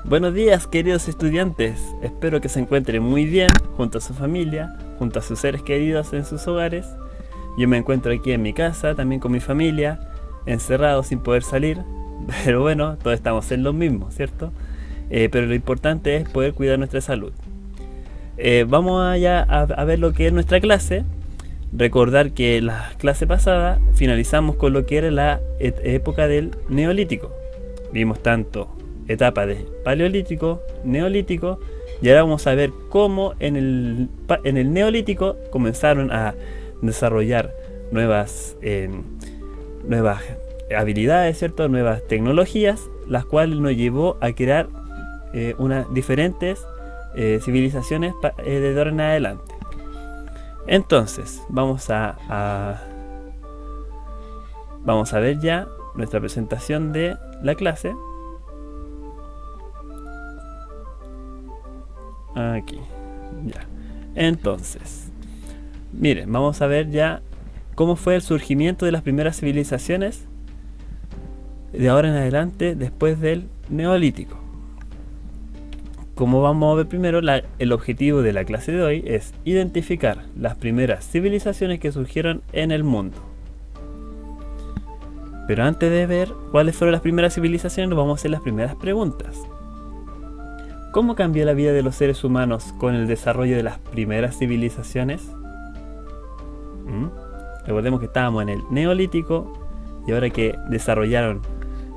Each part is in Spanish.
Buenos días, queridos estudiantes. Espero que se encuentren muy bien junto a su familia, junto a sus seres queridos en sus hogares. Yo me encuentro aquí en mi casa, también con mi familia, encerrado sin poder salir. Pero bueno, todos estamos en lo mismo, ¿cierto? Pero lo importante es poder cuidar nuestra salud. Vamos allá a ver lo que es nuestra clase. Recordar que la clase pasada finalizamos con lo que era la época del Neolítico. Vimos tanto etapa de Paleolítico, Neolítico, y ahora vamos a ver cómo en el Neolítico comenzaron a desarrollar nuevas habilidades, ¿cierto? Nuevas tecnologías, las cuales nos llevó a crear diferentes civilizaciones de ahora en adelante. Entonces, vamos a ver ya nuestra presentación de la clase. Aquí, ya. Entonces, miren, vamos a ver ya cómo fue el surgimiento de las primeras civilizaciones de ahora en adelante después del Neolítico. Como vamos a ver primero, el objetivo de la clase de hoy es identificar las primeras civilizaciones que surgieron en el mundo. Pero antes de ver cuáles fueron las primeras civilizaciones, nos vamos a hacer las primeras preguntas. ¿Cómo cambió la vida de los seres humanos con el desarrollo de las primeras civilizaciones? Recordemos que estábamos en el Neolítico y ahora que desarrollaron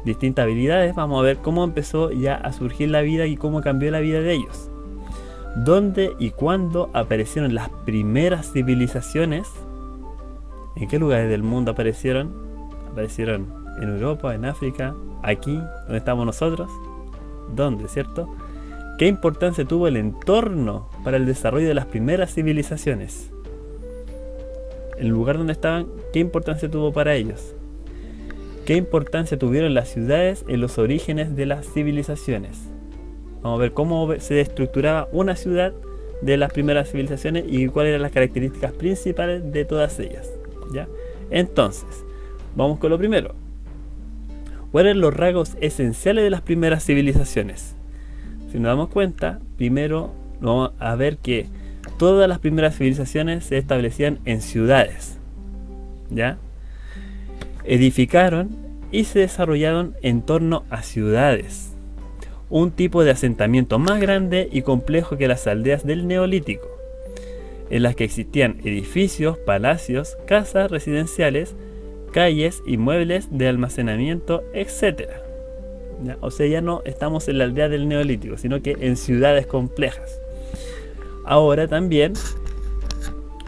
distintas habilidades, vamos a ver cómo empezó ya a surgir la vida y cómo cambió la vida de ellos. ¿Dónde y cuándo aparecieron las primeras civilizaciones? ¿En qué lugares del mundo aparecieron? ¿Aparecieron en Europa, en África, aquí, donde estamos nosotros? ¿Dónde, cierto? ¿Qué importancia tuvo el entorno para el desarrollo de las primeras civilizaciones? El lugar donde estaban, ¿qué importancia tuvo para ellos? ¿Qué importancia tuvieron las ciudades en los orígenes de las civilizaciones? Vamos a ver cómo se estructuraba una ciudad de las primeras civilizaciones y cuáles eran las características principales de todas ellas, ¿ya? Entonces, vamos con lo primero. ¿Cuáles eran los rasgos esenciales de las primeras civilizaciones? Si nos damos cuenta, primero vamos a ver que todas las primeras civilizaciones se establecían en ciudades, ¿ya? Edificaron y se desarrollaron en torno a ciudades, un tipo de asentamiento más grande y complejo que las aldeas del Neolítico, en las que existían edificios, palacios, casas residenciales, calles y muebles de almacenamiento, etc. ¿Ya? O sea, ya no estamos en la aldea del Neolítico, sino que en ciudades complejas. Ahora también,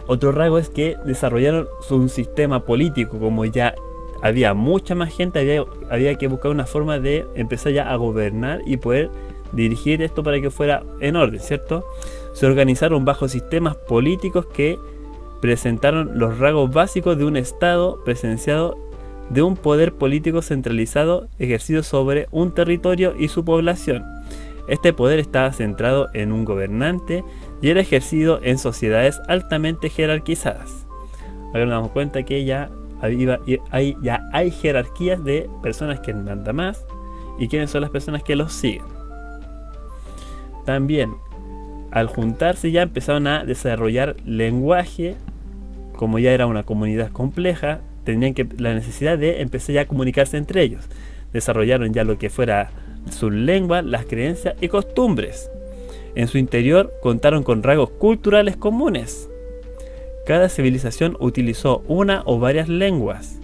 otro rasgo es que desarrollaron un sistema político. Como ya había mucha más gente, había que buscar una forma de empezar ya a gobernar y poder dirigir esto para que fuera en orden, ¿cierto? Se organizaron bajo sistemas políticos que presentaron los rasgos básicos de un estado presenciado de un poder político centralizado ejercido sobre un territorio y su población. Este poder estaba centrado en un gobernante y era ejercido en sociedades altamente jerarquizadas. Ahora nos damos cuenta que ya hay jerarquías de personas que mandan más y quiénes son las personas que los siguen. También, al juntarse ya empezaron a desarrollar lenguaje. Como ya era una comunidad compleja, tenían la necesidad de empezar ya a comunicarse entre ellos. Desarrollaron ya lo que fuera su lengua, las creencias y costumbres. En su interior contaron con rasgos culturales comunes. Cada civilización utilizó una o varias lenguas.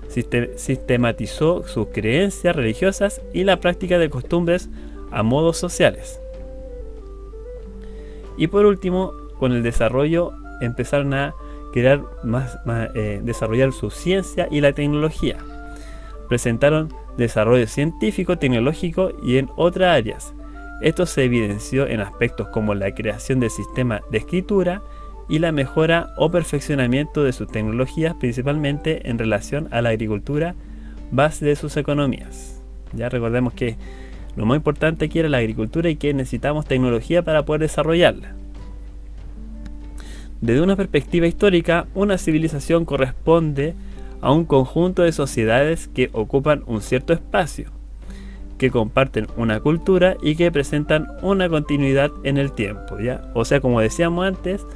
Sistematizó sus creencias religiosas y la práctica de costumbres a modos sociales. Y por último, con el desarrollo empezaron a crear desarrollar su ciencia y la tecnología. Presentaron desarrollo científico, tecnológico y en otras áreas. Esto se evidenció en aspectos como la creación del sistema de escritura y la mejora o perfeccionamiento de sus tecnologías, principalmente en relación a la agricultura, base de sus economías. Ya recordemos que lo más importante aquí era la agricultura y que necesitamos tecnología para poder desarrollarla. Desde una perspectiva histórica, una civilización corresponde a un conjunto de sociedades que ocupan un cierto espacio, que comparten una cultura y que presentan una continuidad en el tiempo, ¿ya? O sea, como decíamos antes,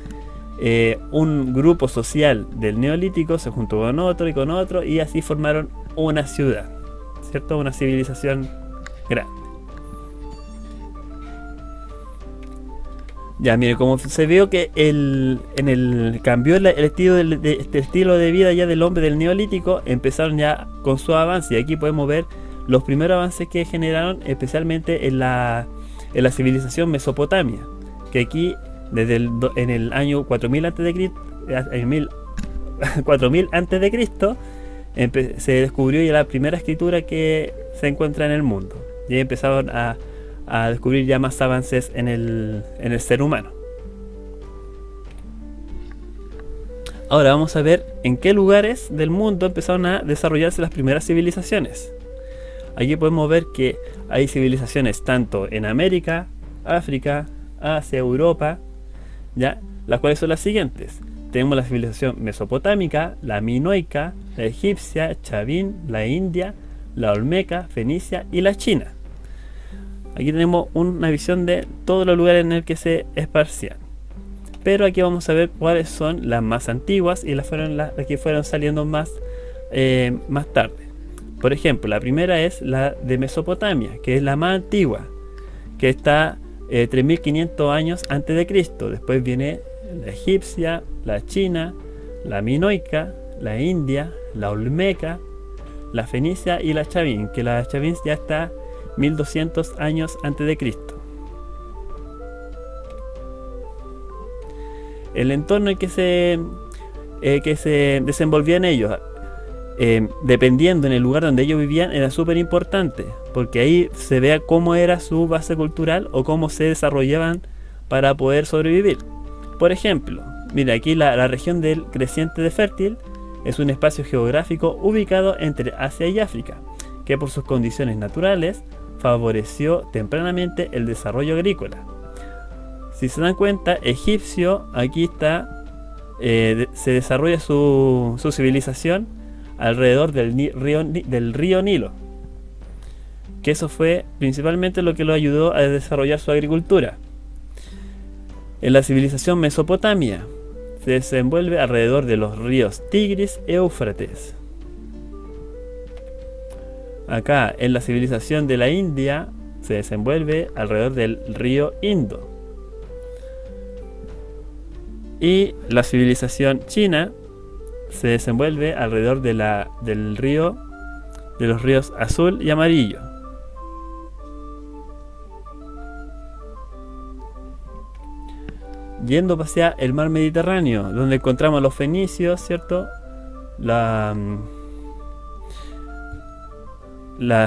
un grupo social del Neolítico se juntó con otro y así formaron una ciudad, ¿cierto? Una civilización grande. Ya, mire, como se vio que cambió el estilo este estilo de vida ya del hombre del Neolítico, empezaron ya con su avance, y aquí podemos ver los primeros avances que generaron, especialmente en la civilización Mesopotamia, que aquí en el año 4000 a.C., 4000 a.C., se descubrió ya la primera escritura que se encuentra en el mundo, y empezaron a descubrir ya más avances en el ser humano. Ahora vamos a ver en qué lugares del mundo empezaron a desarrollarse las primeras civilizaciones. Aquí podemos ver que hay civilizaciones tanto en América, África, Asia, Europa, ¿ya? Las cuales son las siguientes. Tenemos la civilización mesopotámica, la minoica, la egipcia, chavín, la india, la olmeca, fenicia y la china. Aquí tenemos una visión de todos los lugares en el que se esparcían. Pero aquí vamos a ver cuáles son las más antiguas y las que fueron saliendo más tarde. Por ejemplo, la primera es la de Mesopotamia, que es la más antigua, que está 3500 años antes de Cristo. Después viene la egipcia, la china, la minoica, la india, la olmeca, la fenicia y la chavín, que la chavín ya está 1200 años antes de Cristo. El entorno en que se desenvolvían ellos, dependiendo en el lugar donde ellos vivían, era súper importante, porque ahí se vea cómo era su base cultural o cómo se desarrollaban para poder sobrevivir. Por ejemplo, mira, aquí la región del creciente de Fértil es un espacio geográfico ubicado entre Asia y África, que por sus condiciones naturales favoreció tempranamente el desarrollo agrícola. Si se dan cuenta, egipcio, aquí está, se desarrolla su civilización alrededor del río Nilo, que eso fue principalmente lo que lo ayudó a desarrollar su agricultura. En la civilización Mesopotamia se desenvuelve alrededor de los ríos Tigris y Éufrates. Acá en la civilización de la India se desenvuelve alrededor del río Indo. Y la civilización china se desenvuelve alrededor de los ríos Azul y Amarillo. Yendo hacia el mar Mediterráneo, donde encontramos a los fenicios, ¿cierto? La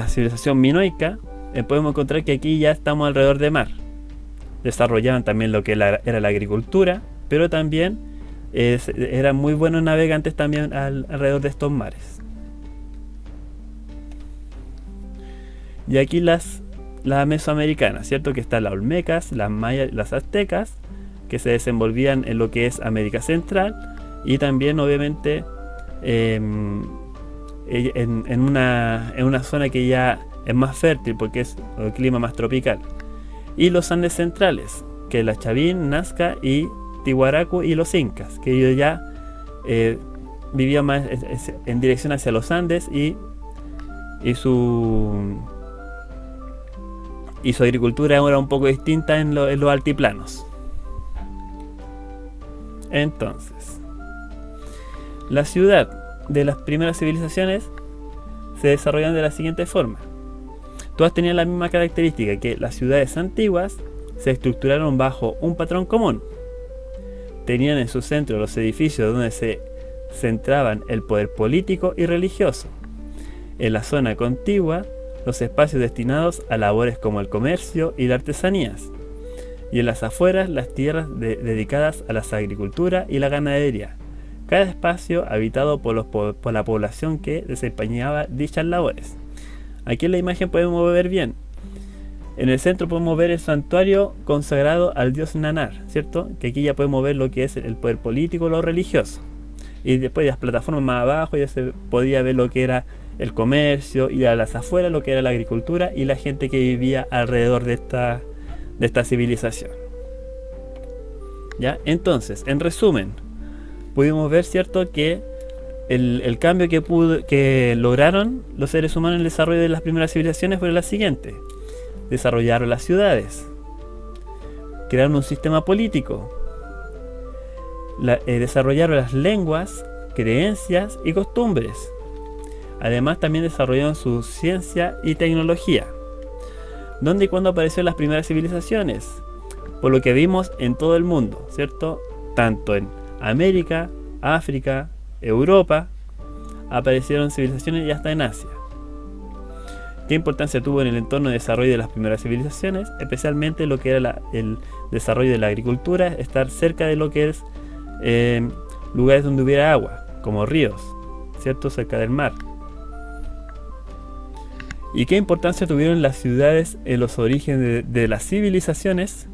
civilización minoica, podemos encontrar que aquí ya estamos alrededor de mar. Desarrollaban también lo que era la agricultura, pero también eran muy buenos navegantes también alrededor de estos mares. Y aquí las mesoamericanas, ¿cierto? Que están las olmecas, las mayas, las aztecas, que se desenvolvían en lo que es América Central, y también obviamente en una zona que ya es más fértil porque es el clima más tropical. Y los Andes centrales, que es la Chavín, Nazca y Tiwanaku, y los incas, que ellos ya vivían más en dirección hacia los Andes, y su agricultura era un poco distinta en los altiplanos. Entonces, la ciudad de las primeras civilizaciones se desarrollaron de la siguiente forma. Todas tenían la misma característica, que las ciudades antiguas se estructuraron bajo un patrón común. Tenían en su centro los edificios donde se centraban el poder político y religioso. En la zona contigua, los espacios destinados a labores como el comercio y las artesanías. Y en las afueras, las tierras dedicadas a la agricultura y la ganadería. Cada espacio habitado por la población que desempeñaba dichas labores. Aquí en la imagen podemos ver bien. En el centro podemos ver el santuario consagrado al dios Nanar, ¿cierto? Que aquí ya podemos ver lo que es el poder político, lo religioso. Y después de las plataformas más abajo ya se podía ver lo que era el comercio y a las afueras lo que era la agricultura y la gente que vivía alrededor de esta civilización. ¿Ya? Entonces, en resumen, pudimos ver, ¿cierto?, que el cambio que lograron los seres humanos en el desarrollo de las primeras civilizaciones fue la siguiente. Desarrollaron las ciudades, crearon un sistema político, desarrollaron las lenguas, creencias y costumbres. Además también desarrollaron su ciencia y tecnología. ¿Dónde y cuándo aparecieron las primeras civilizaciones? Por lo que vimos en todo el mundo, ¿cierto? Tanto en América, África, Europa, aparecieron civilizaciones y hasta en Asia. ¿Qué importancia tuvo en el entorno de desarrollo de las primeras civilizaciones? Especialmente lo que era el desarrollo de la agricultura, estar cerca de lo que es lugares donde hubiera agua, como ríos, ¿cierto?, cerca del mar. ¿Y qué importancia tuvieron las ciudades en los orígenes de las civilizaciones?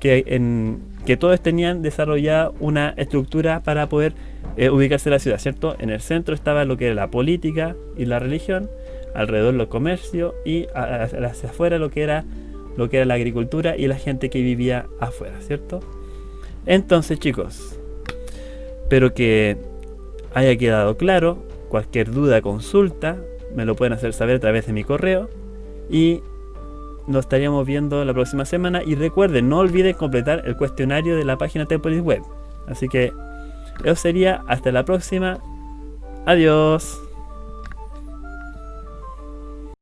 Que todos tenían desarrollada una estructura para poder ubicarse en la ciudad, ¿cierto? En el centro estaba lo que era la política y la religión, alrededor los comercios y hacia afuera lo que era la agricultura y la gente que vivía afuera, ¿cierto? Entonces, chicos, espero que haya quedado claro. Cualquier duda, consulta, me lo pueden hacer saber a través de mi correo y nos estaríamos viendo la próxima semana. Y recuerden, no olviden completar el cuestionario de la página Temporis Web. Así que eso sería, hasta la próxima. Adiós.